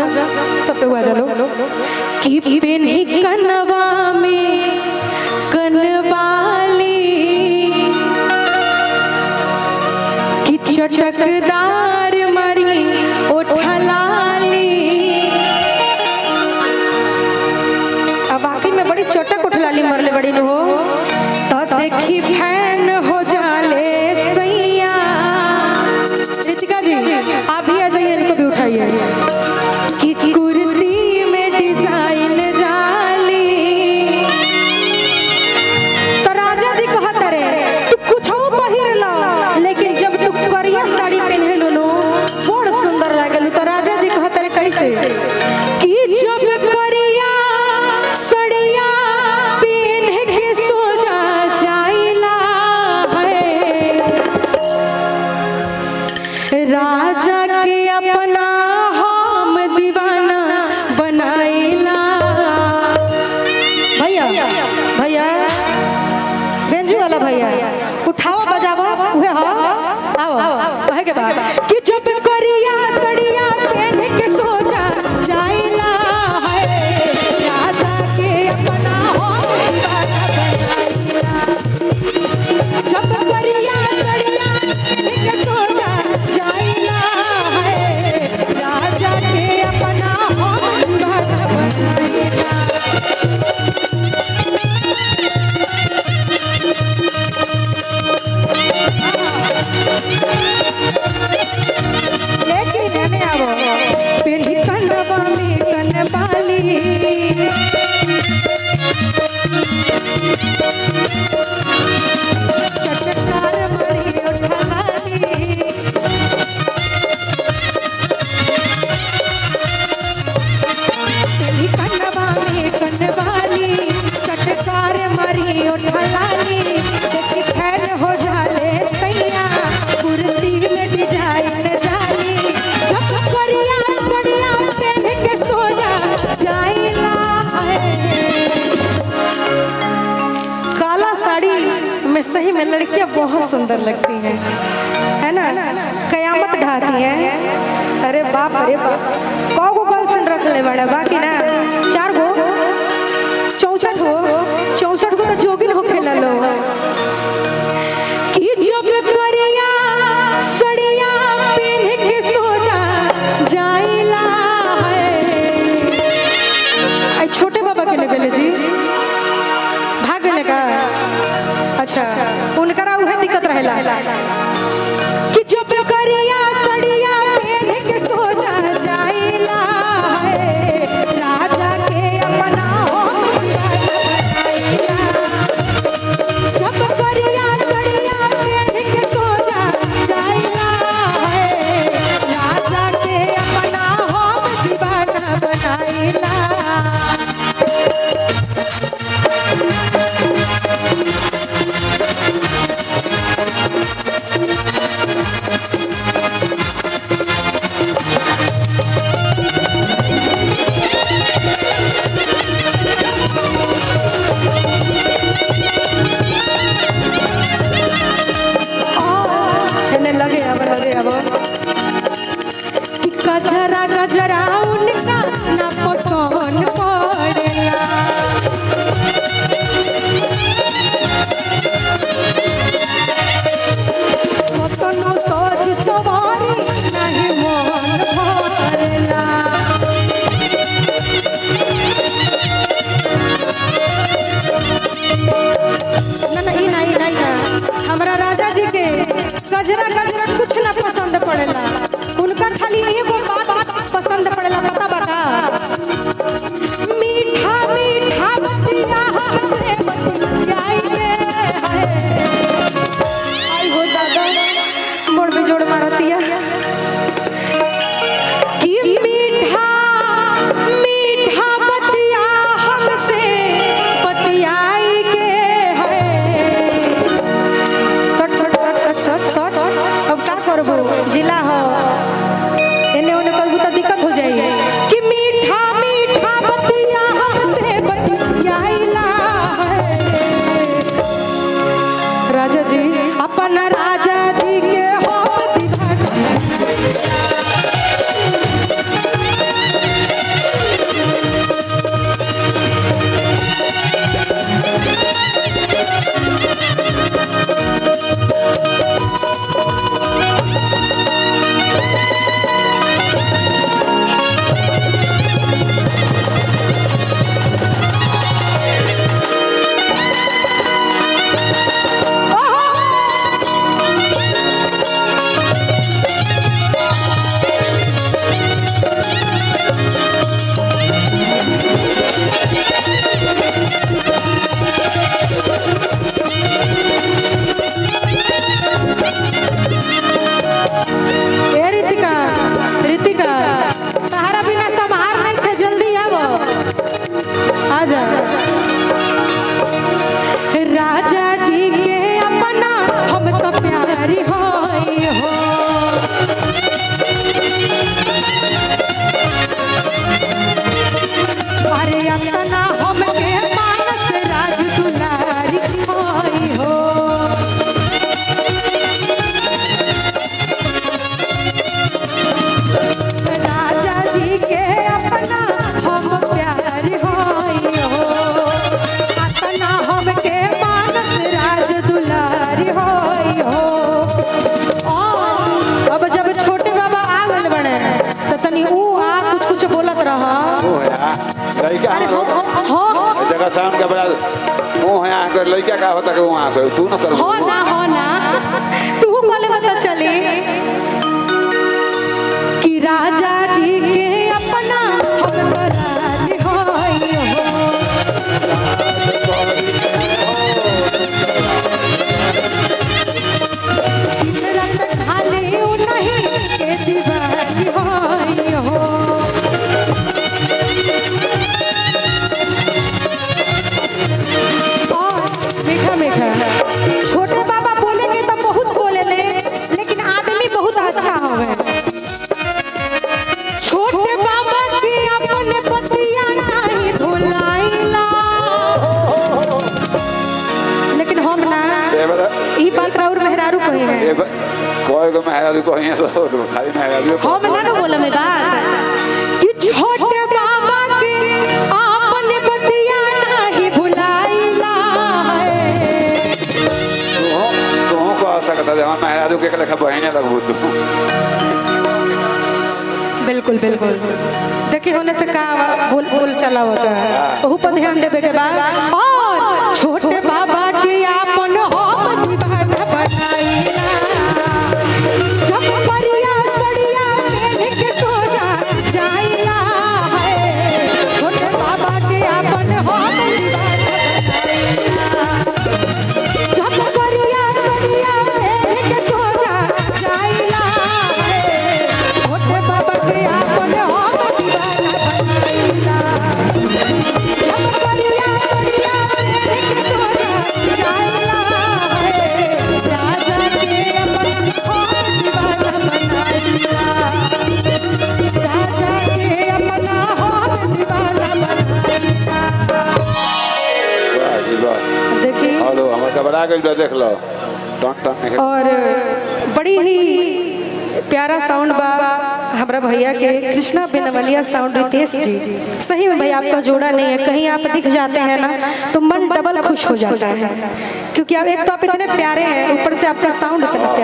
आजा सब तो आजा लो कि पेन्ही कनवा में कनवाली कि चटकदार मरी ओठलाली। अब वाकई में बड़ी चटक ओठलाली मरले बड़ी न हो तो देखी फैन हो जाले सैया। रितिका जी आप भी आ जाइए, इनको भी उठाइए कि कुर्सी में डिजाइन जाली। तो राजा जी कहत रे तू कुछ पहिर लो, लेकिन जब तू करिया साड़ी पहने लो बड़ सुंदर लागल। तो राजा जी कहत रे कैसे कि जब करिया सड़िया पहन के सो जाइला है राजा के अपना हम दीवाना बनाइला। भैया भैया बेंजू वाला भैया उठाओ बजाओ उहे हो आओ कहे के बाद कि जब करिया सड़िया पहन के सो जाइला है राजा के अपना हम दीवाना बनाइला। जब करिया सड़िया पहन के सो जाइला है राजा के अपना हम दीवाना बनाइला। लेकिन एने आवो पेन्ही कनवा में कनवाली चटकार मरी ओठलाली। पेन्ही कनवा में कनवाली चटकार मरी ओठलाली। देखी फैन हो जाले सैया कुर्सी में डिजाइन जाली। जब करिया सड़िया पहन के सो जाइला है। काला साड़ी में सही में लड़कियां बहुत सुंदर लगती हैं, है ना, कयामत ढाती हैं। अरे बाप कौ गो गर्लफ्रेंड रख ले बड़ा बाकी ना 4 गो 64 गो तो जोगिन हो खेला लो कि जब करिया सड़िया पहन के सो जाइला है। आई छोटे बाबा के लगले जी भाग गए का। अच्छा उनकरा उहे दिक्कत रहेला कि जब करिया सड़िया पहन के सो जाइला है राजा के अपना हम बनाइला। जब करिया सड़िया पहन के सो जाइला है राजा के अपना हम दीवाना बनाइला। लगे अब गजरा गजरा उनका ना पसंद पड़ेला। कतनो सोच सवारी नहीं मन भरेला। ना नहीं हमरा राजा जी के गजरा गजरा कुछ ना पसंद पड़ेला। उनका खाली एगो बात पसंद पड़ेला, पता बता मीठा मीठा बतिया हमसे बतियाई के है। आई हो दादा मोड़ में जोड़ मारतिया कि मीठा मीठा बतिया हमसे बतियाई के है। सट अब का करबो जिला हो लड़का अरे हम हो जगह साउंड का बड़ा वो है आकर लड़का का होता कि वो आकर तू न कर हो ना तू बोले बता चले कि राजा जी के अपना हम राज होई हो रंग खाले नहीं के दीवानी होई हो मीठा मीठा छोटे बाबा बोलेंगे तो बहुत बोले ले लेकिन आदमी बहुत अच्छा होवे छोटे बाबा की अपने पतिया नहीं धुलाइला लेकिन हम ना ई बात राउर मेहरारू कही है कोई को मेहरारू को है सो खाली मेहरारू हम ना बोले में बात कि छोटे बाबा की अपने पतिया नहीं भुलाइला तो को आ सकता है हम मेहरारू के लेखा बहने लगबू तू बिल्कुल बिल्कुल देखिए होने से का बोल चला होता है वहू पर ध्यान देवे के बाद और छोटे बाबा की आपन हम दीवाना बनाइला जब परिया सड़िया पहन के सोजा जाइला है छोटे बाबा की आपन हम दीवाना बनाइला जब परिया सड़िया पहन के सोजा जाइला है छोटे बाबा के आपन हम दीवाना बनाइला जब परिया सड़िया पहन के सोजा जाइला है राजा के अपन हम दीवाना बनाइला राजा के अपना हम दीवाना बनाइला देखिए हेलो हम घबरा गइल देख लो टन टन और बड़ी ही प्यारा साउंड बा हमारा भैया के कृष्णा बेनवलिया साउंड रितेश जी सही में भाई आपका जोड़ा नहीं है कहीं आप दिख जाते हैं ना तो मन डबल खुश हो जाता है क्योंकि आप एक तो आप इतने प्यारे हैं ऊपर से आपका साउंड इतना प्यारा